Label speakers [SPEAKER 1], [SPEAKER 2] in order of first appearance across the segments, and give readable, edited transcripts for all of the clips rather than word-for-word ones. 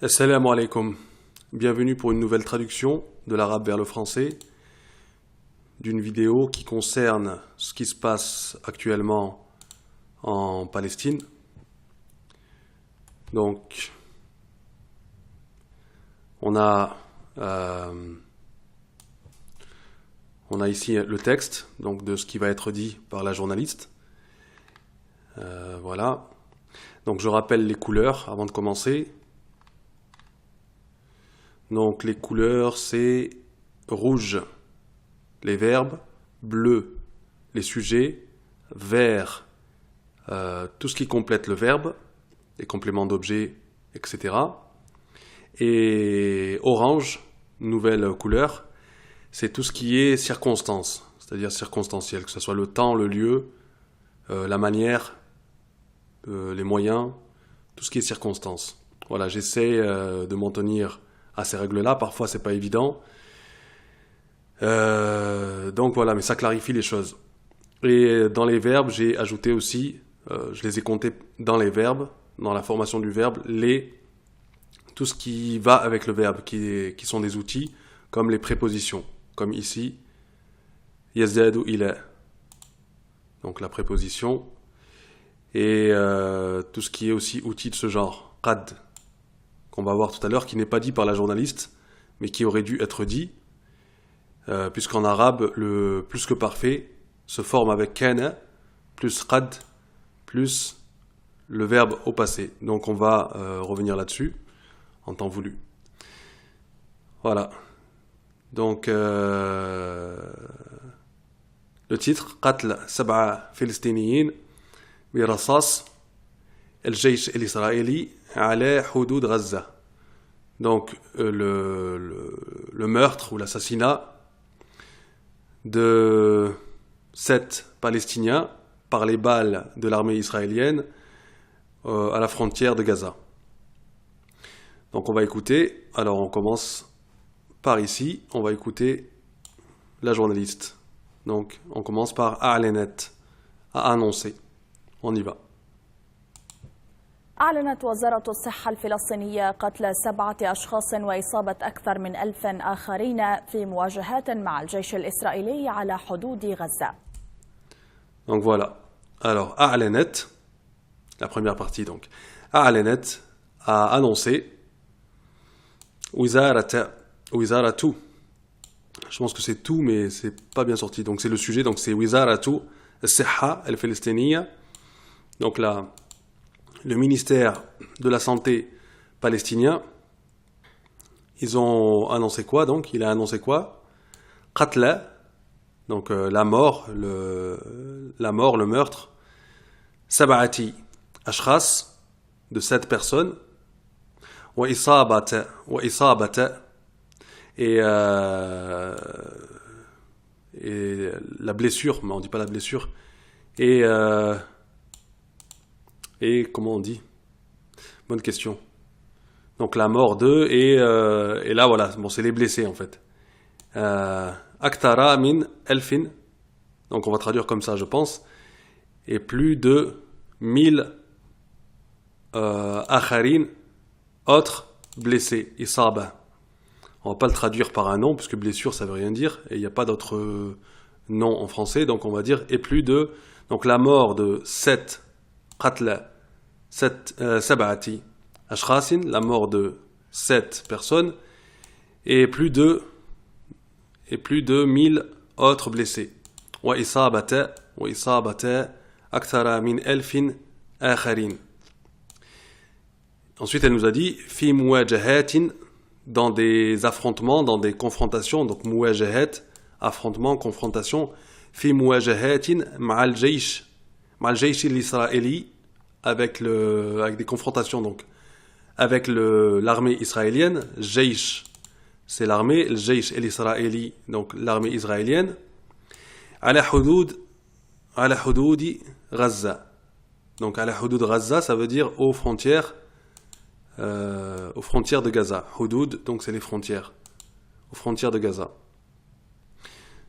[SPEAKER 1] Assalamu alaikum. Bienvenue pour une nouvelle traduction de l'arabe vers le français d'une vidéo qui concerne ce qui se passe actuellement en Palestine. Donc, on a ici le texte donc de ce qui va être dit par la journaliste. Voilà. Donc, je rappelle les couleurs avant de commencer. Donc les couleurs, c'est rouge, les verbes, bleu, les sujets, vert, tout ce qui complète le verbe, les compléments d'objet, etc. Et orange, nouvelle couleur, c'est tout ce qui est circonstance, c'est-à-dire circonstanciel, que ce soit le temps, le lieu, la manière, les moyens, tout ce qui est circonstance. Voilà, j'essaie de m'en tenir à ces règles-là, parfois c'est pas évident. Donc voilà, mais ça clarifie les choses. Et dans les verbes, j'ai ajouté aussi, je les ai comptés dans les verbes, dans la formation du verbe, tout ce qui va avec le verbe, qui sont des outils, comme les prépositions, comme ici, yazdadu ila, donc la préposition, et tout ce qui est aussi outil de ce genre, qad, qu'on va voir tout à l'heure, qui n'est pas dit par la journaliste, mais qui aurait dû être dit, puisqu'en arabe, le plus que parfait se forme avec kana, plus qad, plus le verbe au passé. Donc on va revenir là-dessus, en temps voulu. Voilà. Donc, le titre, قتل 7 فلسطينيين برصاص الجيش الإسرائيلي على حدود غزة. Donc le meurtre ou l'assassinat de 7 Palestiniens par les balles de l'armée israélienne à la frontière de Gaza. Donc on va écouter, alors on commence par ici, on va écouter la journaliste. Donc on commence par أعلنت, à annoncer. On y va.
[SPEAKER 2] أعلنت وزارة الصحة الفلسطينية قتل 7 أشخاص وإصابة أكثر من 1000 آخرين في مواجهات مع الجيش الإسرائيلي على حدود غزة.
[SPEAKER 1] Donc voilà. Alors, أعلنت, la première partie donc. أعلنت, a annoncé. وزارة, je pense que c'est tout, mais c'est pas bien sorti. Donc c'est le sujet, donc c'est وزارة الصحة الفلسطينية. Donc là, le ministère de la Santé palestinien, ils ont annoncé quoi donc? Il a annoncé quoi? Qatla, donc la mort, le meurtre. Sab'ati ashkhas, de 7 personnes. Wa isabata, et la blessure, mais on dit pas la blessure. Et comment on dit? Bonne question. Donc la mort d'eux et là voilà, bon c'est les blessés en fait. Aktara min elfin, donc on va traduire comme ça je pense, et plus de 1000 akharin, autres blessés, isaba. On va pas le traduire par un nom puisque blessure ça veut rien dire et il n'y a pas d'autre nom en français, donc on va dire et plus de, donc la mort de 7 qatla, 7 ashkhasin, la mort de 7 personnes et plus de 1000 autres blessés. Wa isabata akthara min elfin akharin. Ensuite elle nous a dit fi muwajahatin, dans des affrontements, dans des confrontations, donc muwajahat, affrontement, confrontation, fi muwajahatin ma'al jaysh l'israéli, avec des confrontations donc avec l'armée israélienne. Jaysh, c'est l'armée, le Jaysh el-Israéli, donc l'armée israélienne. Ala hududi Gaza. Donc ala hudud Gaza, ça veut dire aux frontières de Gaza. Hudud, donc c'est les frontières, aux frontières de Gaza.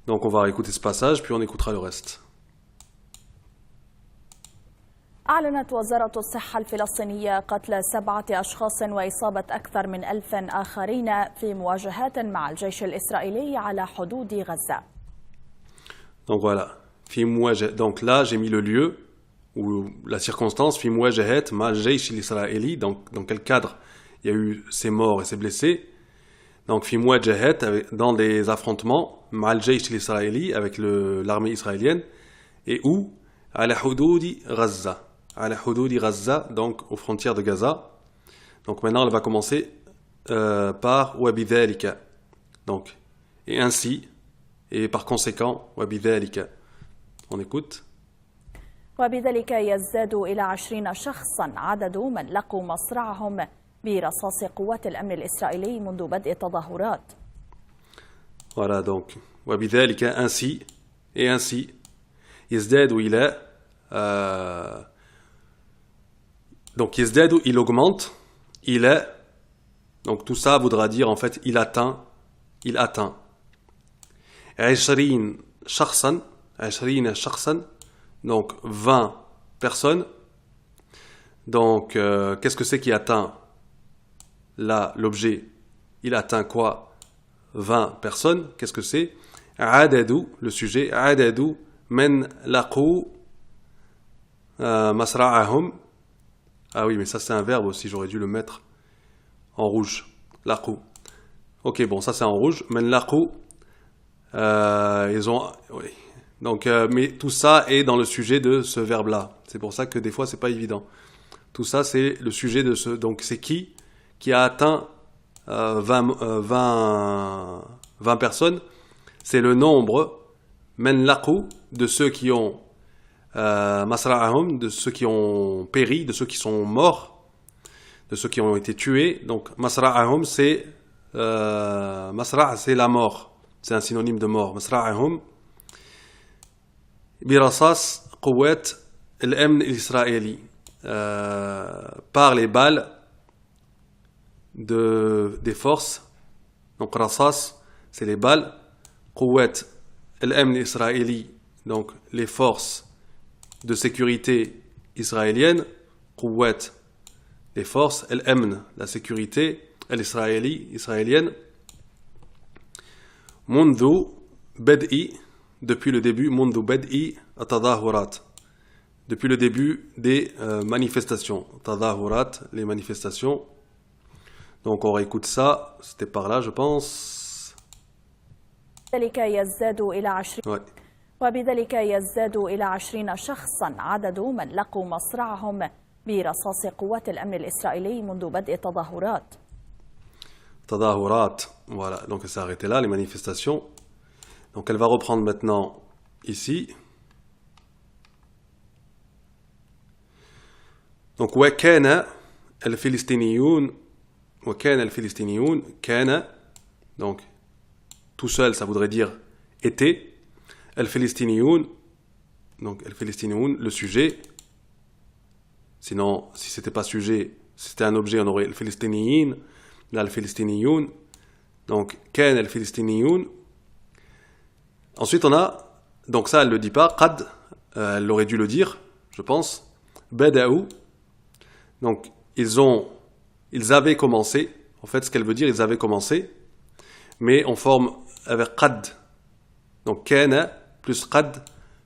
[SPEAKER 1] Donc on va écouter ce passage, puis on écoutera le reste.
[SPEAKER 2] أعلنت وزارة الصحة الفلسطينية قتل 7 أشخاص وإصابة أكثر من 1000 آخرين في مواجهات مع الجيش الإسرائيلي على حدود غزة.
[SPEAKER 1] Donc voilà, donc là j'ai mis le lieu ou la circonstance, fi muwajahat ma al-jaysh al-israéli, donc dans quel cadre il y a eu ces morts et ces blessés. Donc fi muwajahat, dans des affrontements ma al-jaysh al-israéli, avec l'armée israélienne, et où ala hududi Gaza, donc aux frontières de Gaza. Donc maintenant elle va commencer par wabidhalika, donc et ainsi, et par conséquent wabidhalika. On écoute.
[SPEAKER 2] وبذلك يزداد إلى 20 شخصا عدد من لقوا مصرعهم برصاص قوات الأمن الإسرائيلي منذ بدء التظاهرات.
[SPEAKER 1] Voilà donc وبذلك ainsi et ainsi يزداد إلى donc يزداد il augmente, il est, donc tout ça voudra dire en fait il atteint 20 شخصا donc 20 personnes. Donc qu'est-ce que c'est qui atteint là l'objet? Il atteint quoi? 20 personnes. Qu'est-ce que c'est? عدد, le sujet, عدد من لقوا مسرعهم. Ah oui, mais ça c'est un verbe aussi, j'aurais dû le mettre en rouge. لقوا. Ok, bon, ça c'est en rouge. من لقوا, ils ont... Oui. Donc, mais tout ça est dans le sujet de ce verbe-là. C'est pour ça que des fois, c'est pas évident. Tout ça, c'est le sujet de ce... Donc, c'est qui a atteint 20 personnes. C'est le nombre, men laqu, de ceux qui ont masra'ahum, de ceux qui ont péri, de ceux qui sont morts, de ceux qui ont été tués. Donc, masra'ahum, c'est... masra' c'est la mort. C'est un synonyme de mort. Masra'ahum, برصاص قوات الأمن الإسرائيلي, par les balles des forces. Donc رصاص c'est les balles, قوات الأمن الإسرائيلي, donc les forces de sécurité israéliennes, قوات les forces, الأمن la sécurité, الإسرائيلي israélienne, منذ بدء, depuis le début, منذ بدء التظاهرات, depuis le début des manifestations. Tadahurat, les manifestations. Donc on réécoute ça, c'était par là je pense.
[SPEAKER 2] ذلك يزداد إلى 20
[SPEAKER 1] Ouais.
[SPEAKER 2] وبذلك يزداد إلى 20 شخصا عدد من لقوا مصرعهم برصاص قوات الأمن الإسرائيلي منذ بدء التظاهرات.
[SPEAKER 1] Tadahurat, voilà, donc elle s'est arrêtée là, les manifestations. Donc elle va reprendre maintenant ici. Donc وكان الفلسطينيون كان, donc tout seul ça voudrait dire était, الفلسطينيون, donc الفلسطينيون, le sujet. Sinon si c'était pas sujet, si c'était un objet on aurait الفلسطينيين, là الفلسطينيون. Donc كان الفلسطينيون. Ensuite on a, donc ça elle le dit pas, قد, elle aurait dû le dire je pense, بدأوا. Donc ils avaient commencé, en fait ce qu'elle veut dire, ils avaient commencé, mais on forme avec qad. Donc kana plus qad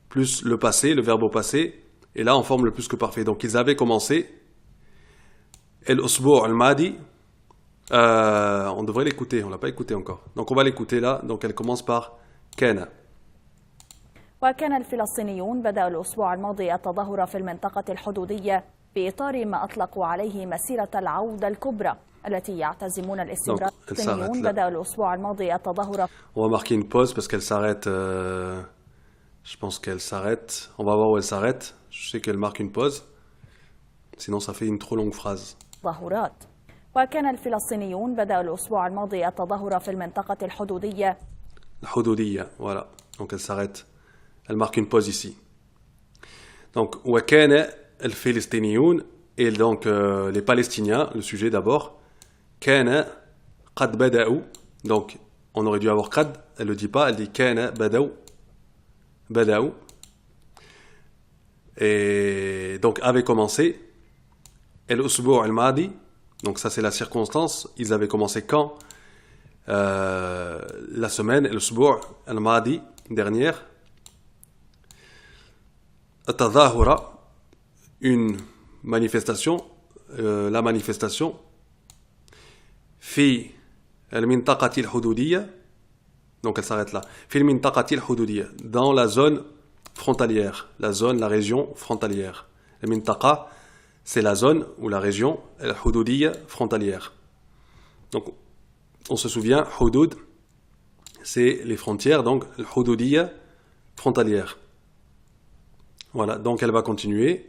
[SPEAKER 1] plus le passé, le verbe au passé, et là on forme le plus que parfait. Donc ils avaient commencé. El-usbu' al-madi, on devrait l'écouter, on l'a pas écouté encore. Donc on va l'écouter là, donc elle commence par kana.
[SPEAKER 2] وكان الفلسطينيون بدأوا الأسبوع الماضي التظاهر في المنطقة الحدودية بإطار ما أطلقوا عليه مسيرة العودة الكبرى التي يعتزمون الاستمرار. الفلسطينيون بدأوا الأسبوع الماضي التظاهر.
[SPEAKER 1] On va marquer une pause parce qu'elle s'arrête. Je pense qu'elle s'arrête. On va voir où elle s'arrête. Je sais qu'elle marque une pause. Sinon ça fait une trop longue phrase.
[SPEAKER 2] تظاهرات. وكان الفلسطينيون بدأوا الأسبوع الماضي التظاهر في المنطقة الحدودية.
[SPEAKER 1] الحدودية, voilà. Donc elle s'arrête. Elle marque une pause ici. Donc وكان الفلسطينيون, et donc les Palestiniens, le sujet d'abord. كان قد بدأوا, donc on aurait dû avoir قد, elle le dit pas, elle dit كان بدأوا. Et donc avait commencé الأسبوع الماضي. Donc ça c'est la circonstance. Ils avaient commencé quand? La semaine الأسبوع الماضي dernière. التظاهرة, une manifestation, la manifestation في المنطقة الحدودية. Donc elle s'arrête là. في المنطقة الحدودية, dans la zone frontalière, la zone, la région frontalière. المنطقة, c'est la zone ou la région الحدودية frontalière. Donc on se souvient, حدود, c'est les frontières, donc الحدودية frontalière. Voilà, donc elle va continuer.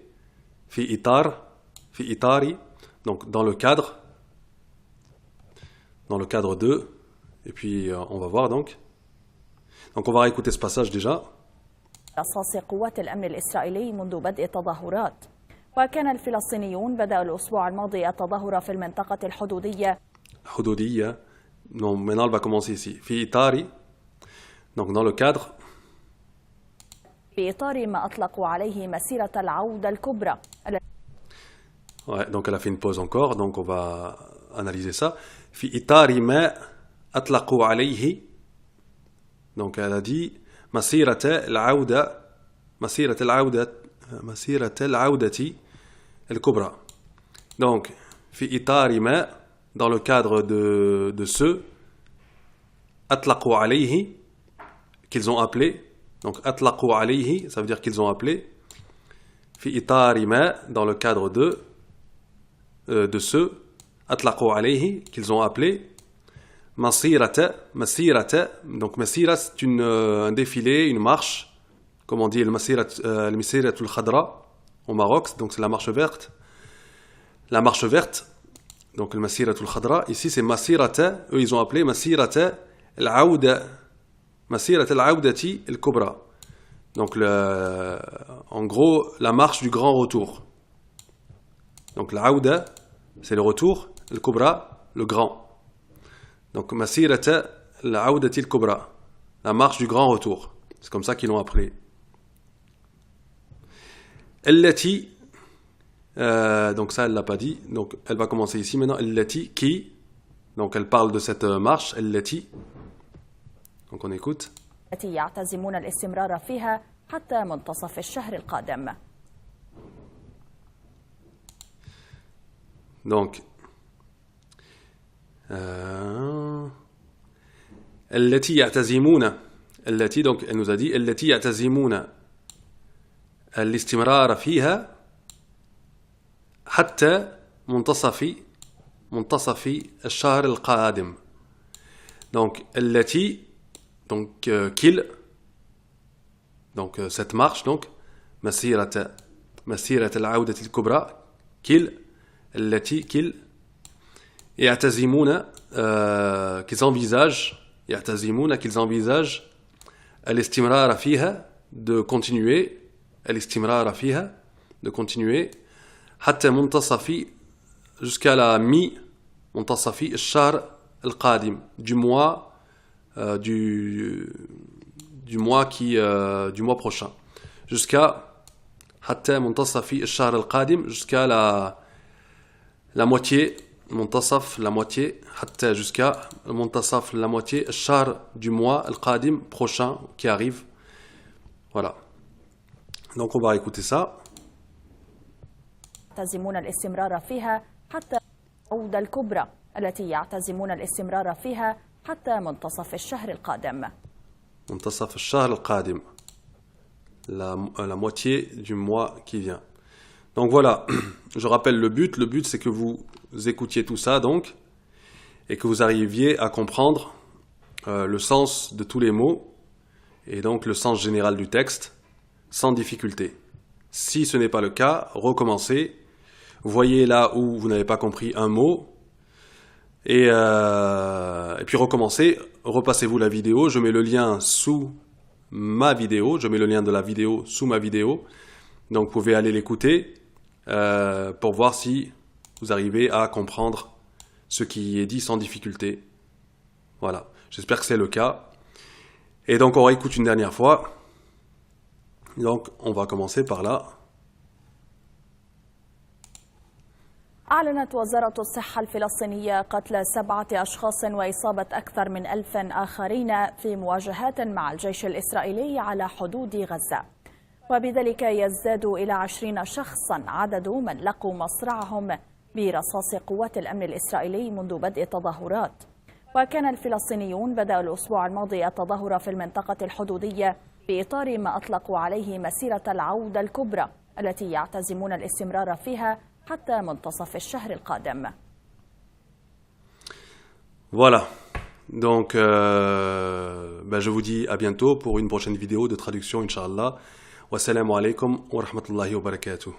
[SPEAKER 1] في إطاري, donc dans le cadre 2. Et puis on va voir donc. Donc on va réécouter ce passage déjà.
[SPEAKER 2] رصاص قوات الأمن الإسرائيلي منذ بدء التظاهرات. وكان الفلسطينيون بدأوا الأسبوع الماضي التظاهر في المنطقة الحدودية.
[SPEAKER 1] Non, maintenant elle va commencer ici. في إطاري, donc dans le cadre.
[SPEAKER 2] في إطار ما أطلقوا عليه مسيرة العودة الكبرى.
[SPEAKER 1] Ouais, donc elle a fait une pause encore, donc on va analyser ça. في إطار ما أطلقوا عليه. Donc elle a dit مسيرة العودة الكبرى. Donc في إطار ما, dans le cadre de ceux أطلقوا عليه, qu'ils ont appelé. Donc أطلقوا عليه, ça veut dire qu'ils ont appelé. في إطار ما, dans le cadre de ceux أطلقوا عليه, qu'ils ont appelé. مسيرة, donc مسيرة c'est un défilé, une marche, comme on dit المسيرة الخضراء au Maroc, donc c'est la marche verte. La marche verte, donc المسيرة الخضراء, ici c'est مسيرة, eux ils ont appelé مسيرة العودة الكبرى. Donc en gros la marche du grand retour. Donc العودة c'est le retour, الكبرى le grand. Donc مسيرة العودة الكبرى, la marche du grand retour. C'est comme ça qu'ils l'ont appelé. التي, donc ça elle l'a pas dit, donc elle va commencer ici maintenant. التي, qui, donc elle parle de cette marche. التي, donc on écoute.
[SPEAKER 2] التي يعتزمون الاستمرار فيها حتى منتصف الشهر القادم.
[SPEAKER 1] Donc التي يعتزمون, التي, donc elle nous a dit التي يعتزمون الاستمرار فيها حتى منتصف الشهر القادم. Donc التي, donc qu'il, donc cette marche, donc مسيرة العودة الكبرى, qu'il, التي, qu'il, يعتزمون, qu'ils envisagent, يعتزمون, qu'ils envisagent الاستمرار فيها, de continuer, الاستمرار فيها, de continuer, حتى منتصف, jusqu'à la منتصف الشهر القادم, du mois du mois prochain, jusqu'à حتى منتصف الشهر القادم, jusqu'à la moitié, منتصف, la moitié, حتى jusqu'à منتصف, la moitié, الشهر, du mois القادم, prochain, qui arrive. Voilà. Donc on va écouter ça.
[SPEAKER 2] يعتزمون الاستمرار فيها حتى العودة الكبرى التي يعتزمون الاستمرار فيها حتى منتصف الشهر القادم.
[SPEAKER 1] منتصف الشهر القادم, la moitié du mois qui vient. Donc voilà, je rappelle le but c'est que vous écoutiez tout ça donc, et que vous arriviez à comprendre le sens de tous les mots, et donc le sens général du texte, sans difficulté. Si ce n'est pas le cas, recommencez, voyez là où vous n'avez pas compris un mot, et puis recommencez, repassez-vous la vidéo, je mets le lien sous ma vidéo, je mets le lien de la vidéo sous ma vidéo, donc vous pouvez aller l'écouter pour voir si vous arrivez à comprendre ce qui est dit sans difficulté. Voilà, j'espère que c'est le cas. Et donc on réécoute une dernière fois. Donc on va commencer par là.
[SPEAKER 2] أعلنت وزارة الصحة الفلسطينية قتل 7 أشخاص وإصابة أكثر من 1000 آخرين في مواجهات مع الجيش الإسرائيلي على حدود غزة، وبذلك يزداد إلى 20 شخصا عدد من لقوا مصرعهم برصاص قوات الأمن الإسرائيلي منذ بدء التظاهرات. وكان الفلسطينيون بدأوا الأسبوع الماضي التظاهر في المنطقة الحدودية بإطار ما أطلقوا عليه مسيرة العودة الكبرى التي يعتزمون الاستمرار فيها حتى منتصف الشهر القادم.
[SPEAKER 1] Voilà. Donc, je vous dis à bientôt pour une prochaine vidéo de traduction, Inch'Allah. Wassalamu alaikum wa rahmatullahi wa barakatuh.